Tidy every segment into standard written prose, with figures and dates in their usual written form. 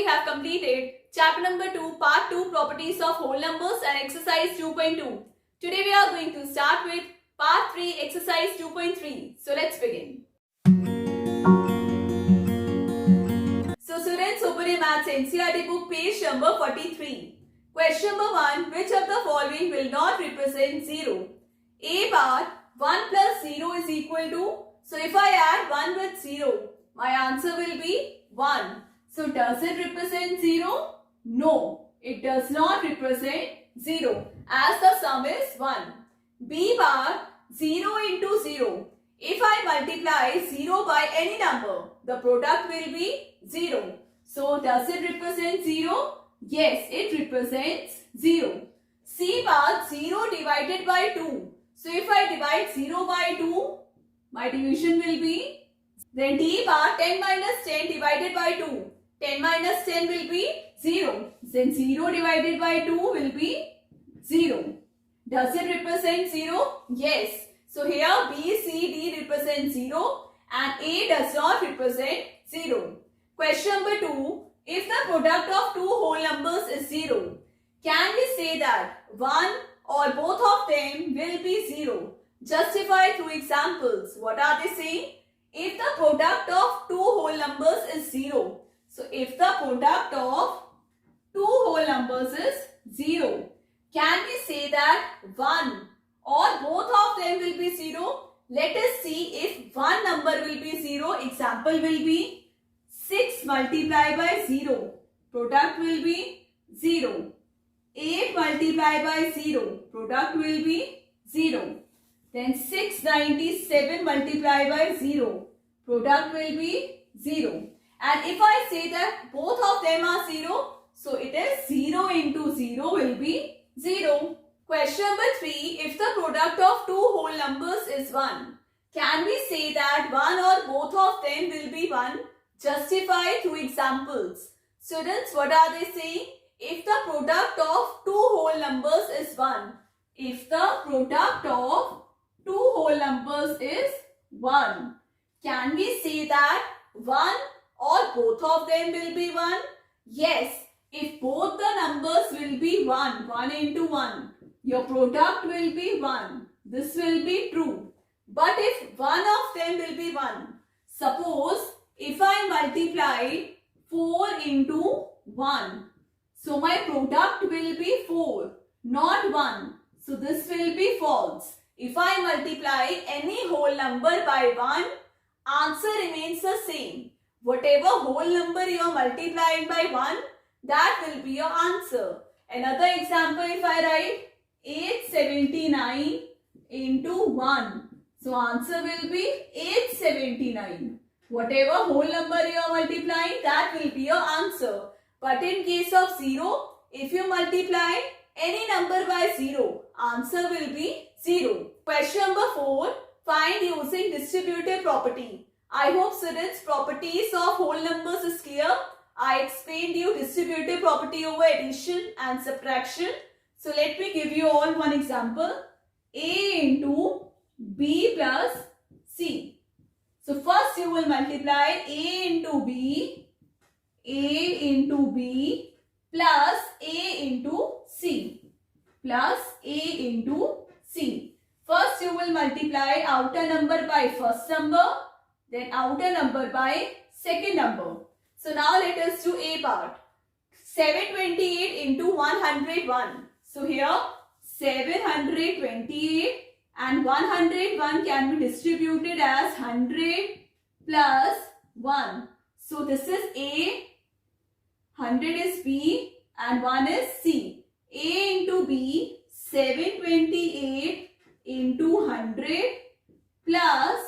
we have completed chapter number 2, part 2, properties of whole numbers and exercise 2.2. Today we are going to start with part 3, exercise 2.3. So let's begin. So students, open your maths NCERT book, page number 43. Question number 1, which of the following will not represent 0? A part, 1 plus 0 is equal to, so if I add 1 with 0, my answer will be 1. So does it represent 0? No, it does not represent 0 as the sum is 1. B bar, 0 into 0. If I multiply 0 by any number, the product will be 0. So does it represent 0? Yes, it represents 0. C bar, 0 divided by 2. So if I divide 0 by 2, my division will be, then D bar, 10 minus 10 divided by 2. 10 minus 10 will be 0. Then 0 divided by 2 will be 0. Does it represent 0? Yes. So here B, C, D represent 0 and A does not represent 0. Question number 2. If the product of two whole numbers is 0, can we say that one or both of them will be 0? Justify through examples. What are they saying? If the product of two whole numbers is 0. So if the product of two whole numbers is 0, can we say that one or both of them will be 0? Let us see if one number will be 0. Example will be 6 multiplied by 0. Product will be 0. 8 multiplied by 0. Product will be 0. Then 697 multiplied by 0. Product will be 0. And if I say that both of them are 0, so it is 0 into 0 will be 0. Question number 3. If the product of two whole numbers is 1, can we say that one or both of them will be 1? Justify through examples. Students, what are they saying? If the product of two whole numbers is 1, if the product of two whole numbers is 1, can we say that 1 or both of them will be 1? Yes, if both the numbers will be 1, 1 into 1, your product will be 1. This will be true. But if one of them will be 1, suppose if I multiply 4 into 1, so my product will be 4, not 1. So this will be false. If I multiply any whole number by 1, answer remains the same. Whatever whole number you are multiplying by 1, that will be your answer. Another example, if I write 879 into 1. So answer will be 879. Whatever whole number you are multiplying, that will be your answer. But in case of 0, if you multiply any number by 0, answer will be 0. Question number 4. Find using distributive property. I hope students, properties of whole numbers is clear. I explained you distributive property over addition and subtraction. So let me give you all one example. A into B plus C. So first you will multiply A into B plus A into C plus A into C. First you will multiply outer number by first number, then outer number by second number. So now let us do A part. 728 into 101. So here 728 and 101 can be distributed as 100 plus 1. So this is A, 100 is B and 1 is C. A into B, 728 into 100 plus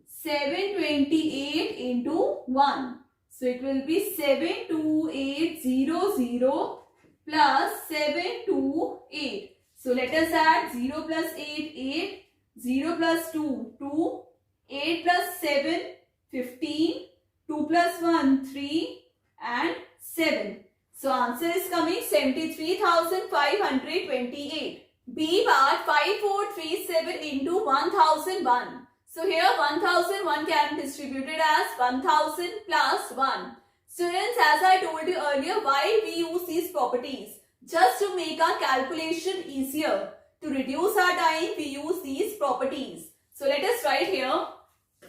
728 into 1. So it will be 72800 plus 728. So let us add 0 plus 8, 8, 0 plus 2, 2, 8 plus 7, 15, 2 plus 1, 3 and 7. So answer is coming 73,528. B bar 5437 into 1001. So here 1001 can be distributed as 1000 plus 1. Students, as I told you earlier, why we use these properties? Just to make our calculation easier. To reduce our time, we use these properties. So let us write here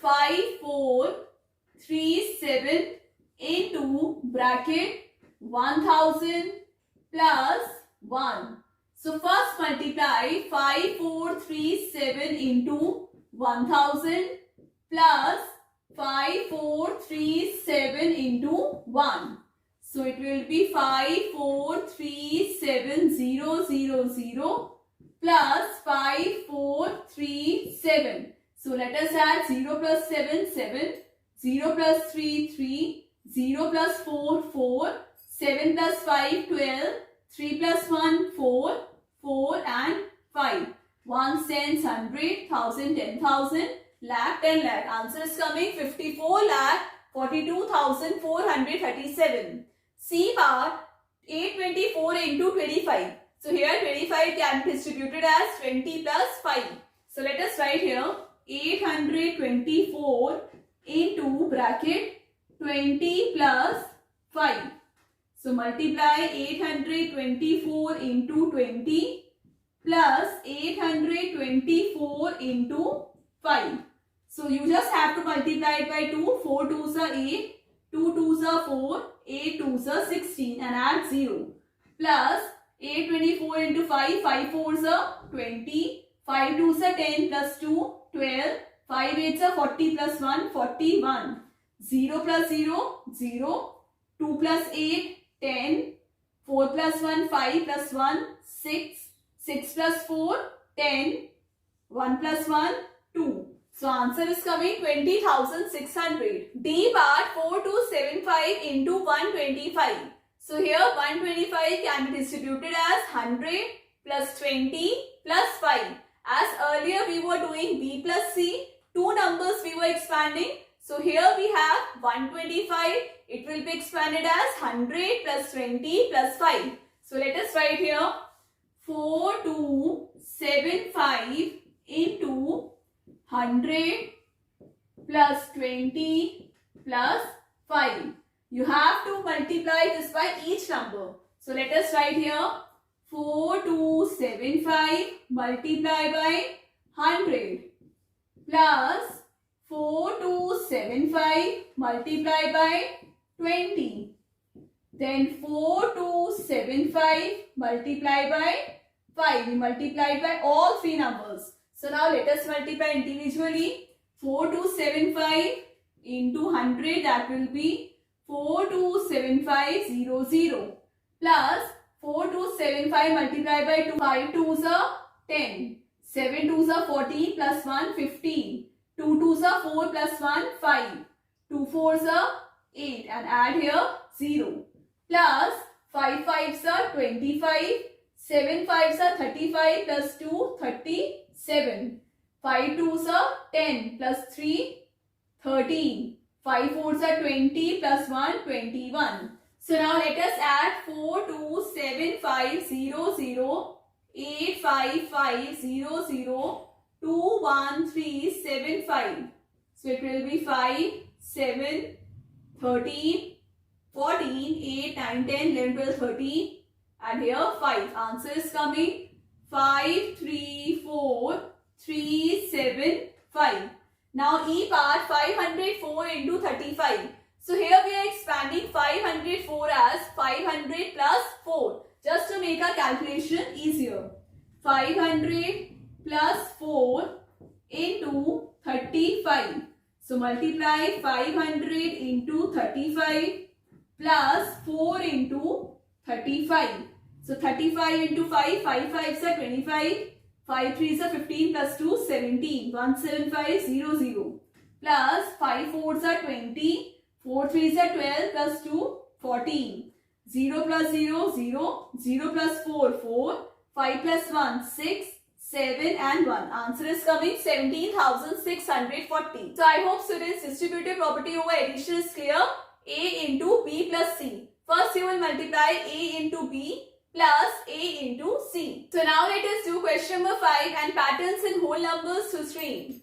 5437 into bracket 1000 plus 1. So first multiply 5437 into 1000 plus 5437 into 1. So it will be 5437,000 plus 5437. So let us add 0 plus 7, 7, 0 plus 3, 3, 0 plus 4, 4, 7 plus 5, 12, 3 plus 1, 4, 4 and 5. 1 cents, 100, 1000, 10,000, lakh, 10 lakh. Answer is coming 54,42,437. C part 824 into 25. So here 25 can be distributed as 20 plus 5. So let us write here 824 into bracket 20 plus 5. So multiply 824 into 20 plus 824 into 5. So you just have to multiply it by 2. 4 2s are 8, 2 2s are 4, 8 2s are 16 and add 0. Plus 824 into 5, 5 4s are 20, 5 2s are 10 plus 2, 12, 5 8s are 40 plus 1, 41. 0 plus 0, 0, 2 plus 8, 10, 4 plus 1, 5 plus 1, 6, 6 plus 4, 10, 1 plus 1, 2. So answer is coming 20,600. D part 4275 into 125. So here 125 can be distributed as 100 plus 20 plus 5. As earlier we were doing B plus C, two numbers we were expanding. So here we have 125. It will be expanded as 100 plus 20 plus 5. So let us write here 4275 into 100 plus 20 plus 5. You have to multiply this by each number. So let us write here 4275 multiplied by 100 plus 4275 multiplied by 20. Then 4275 multiplied by 5. We multiplied by all three numbers. So now let us multiply individually. 4275 into 100, that will be 427500 plus 4275 multiplied by 2. 5 2s are 10. 7 2s are 14 plus 1 15. 2 2s are 4 plus 1 5. 2 4s are 8 and add here 0. Plus 5 5s are 25. 7 5s are 35 plus 2 37. 5 2s are 10 plus 3 13. 5 4s are 20 plus 1 21. So now let us add 427500 85500 21375. So it will be 5 7 13 14 8 9 10 11 12 13 and here 5. Answer is coming 534375. Now E part 504 into 35. So here we are expanding 504 as 500 plus 4 just to make our calculation easier. 500 plus 4 into 35. So multiply 500 into 35 plus 4 into 35. So 35 into 5, 5 5s are 25, 5 3s are 15 plus 2, 17, 17500 plus 5 4s are 20, 4 3s are 12 plus 2, 14, 0 plus 0, 0, 0 plus 4, 4, 5 plus 1, 6, 7 and 1. Answer is coming 17,640. So I hope students distributive property over addition is clear. A into B plus C. First you will multiply A into B plus A into C. So now let us do question number 5 and patterns in whole numbers 2 stream.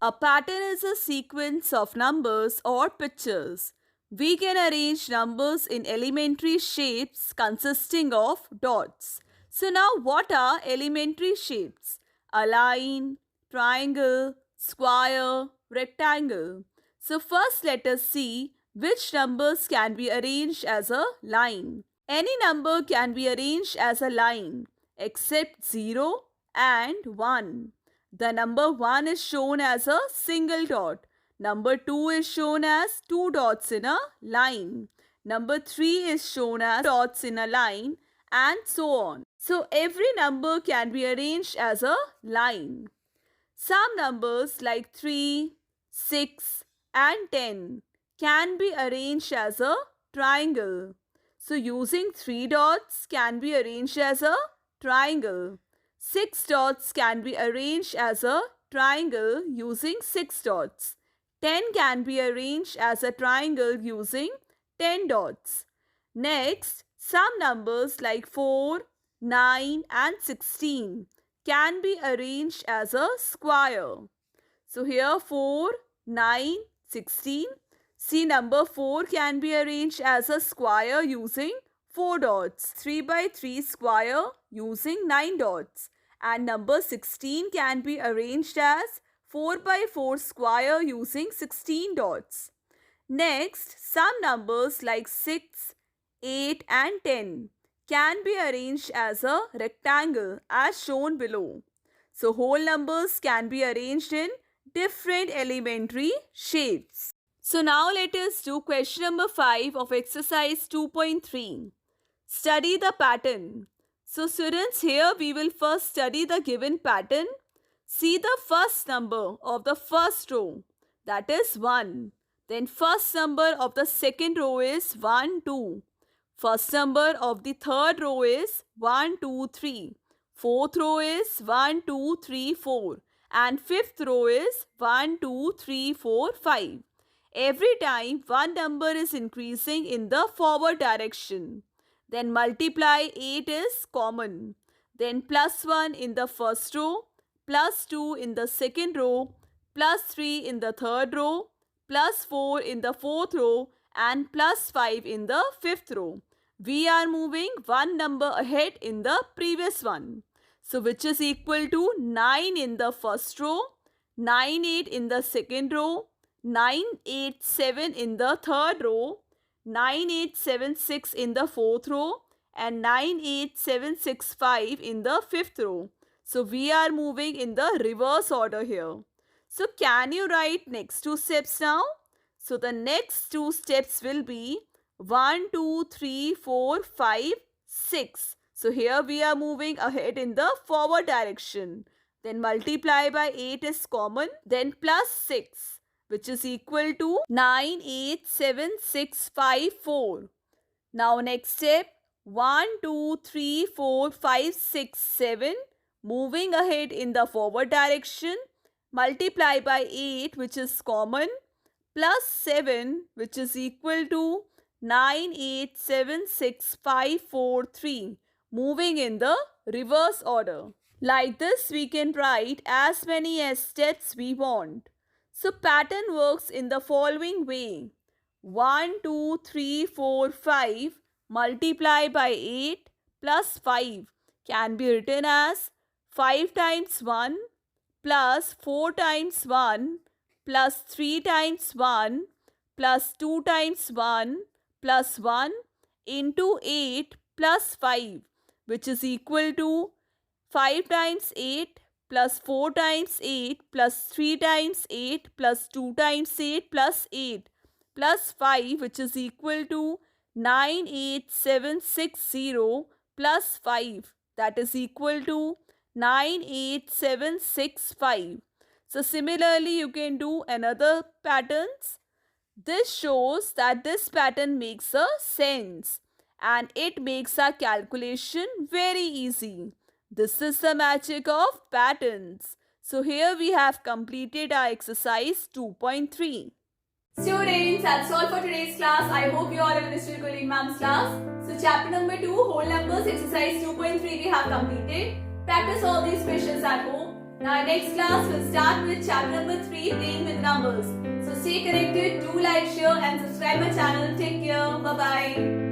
A pattern is a sequence of numbers or pictures. We can arrange numbers in elementary shapes consisting of dots. So now what are elementary shapes? A line, triangle, square, rectangle. So first let us see which numbers can be arranged as a line. Any number can be arranged as a line except 0 and 1. The number 1 is shown as a single dot. Number 2 is shown as 2 dots in a line. Number 3 is shown as dots in a line, and so on. So every number can be arranged as a line. Some numbers like 3, 6 and 10 can be arranged as a triangle. So using 3 dots can be arranged as a triangle. 6 dots can be arranged as a triangle using 6 dots. 10 can be arranged as a triangle using 10 dots. Next, some numbers like 4, 9 and 16 can be arranged as a square. So here 4, 9, 16. See, number 4 can be arranged as a square using 4 dots. 3 by 3 square using 9 dots. And number 16 can be arranged as 4 by 4 square using 16 dots. Next, some numbers like 6, 8 and 10 can be arranged as a rectangle as shown below. So whole numbers can be arranged in different elementary shapes. So now let us do question number 5 of exercise 2.3. Study the pattern. So students, here we will first study the given pattern. See the first number of the first row, that is 1. Then first number of the second row is 1, 2. First number of the third row is 1, 2, 3. Fourth row is 1, 2, 3, 4. And fifth row is 1, 2, 3, 4, 5. Every time one number is increasing in the forward direction. Then multiply 8 is common. Then plus 1 in the first row, plus 2 in the second row, plus 3 in the third row, plus 4 in the fourth row, and plus 5 in the fifth row. We are moving one number ahead in the previous one. So which is equal to 9 in the first row, 9, 8 in the second row, 9, 8, 7 in the third row, 9, 8, 7, 6 in the fourth row, and 9, 8, 7, 6, 5 in the fifth row. So we are moving in the reverse order here. So can you write next two steps now? So the next two steps will be 1, 2, 3, 4, 5, 6. So here we are moving ahead in the forward direction. Then multiply by 8 is common. Then plus 6. Which is equal to 9, 8, 7, 6, 5, 4. Now next step, 1, 2, 3, 4, 5, 6, 7. Moving ahead in the forward direction. Multiply by 8 which is common. Plus 7 which is equal to 9, 8, 7, 6, 5, 4, 3. Moving in the reverse order. Like this we can write as many as steps we want. So pattern works in the following way. 1, 2, 3, 4, 5 multiply by 8 plus 5 can be written as 5 times 1 plus 4 times 1 plus 3 times 1 plus 2 times 1 plus 1 into 8 plus 5 which is equal to 5 times 8 plus 4 times 8 plus 3 times 8 plus 2 times 8 plus 8 plus 5 which is equal to 98760 plus 5 that is equal to 98765. So similarly you can do another patterns. This shows that this pattern makes a sense and it makes our calculation very easy. This is the magic of patterns. So here we have completed our exercise 2.3. Students, that's all for today's class. I hope you all have understood Colleen Ma'am's class. So chapter number 2, whole numbers, exercise 2.3 we have completed. Practice all these questions at home. Now next class will start with chapter number 3, playing with numbers. So stay connected, do like, share and subscribe my channel. Take care. Bye bye.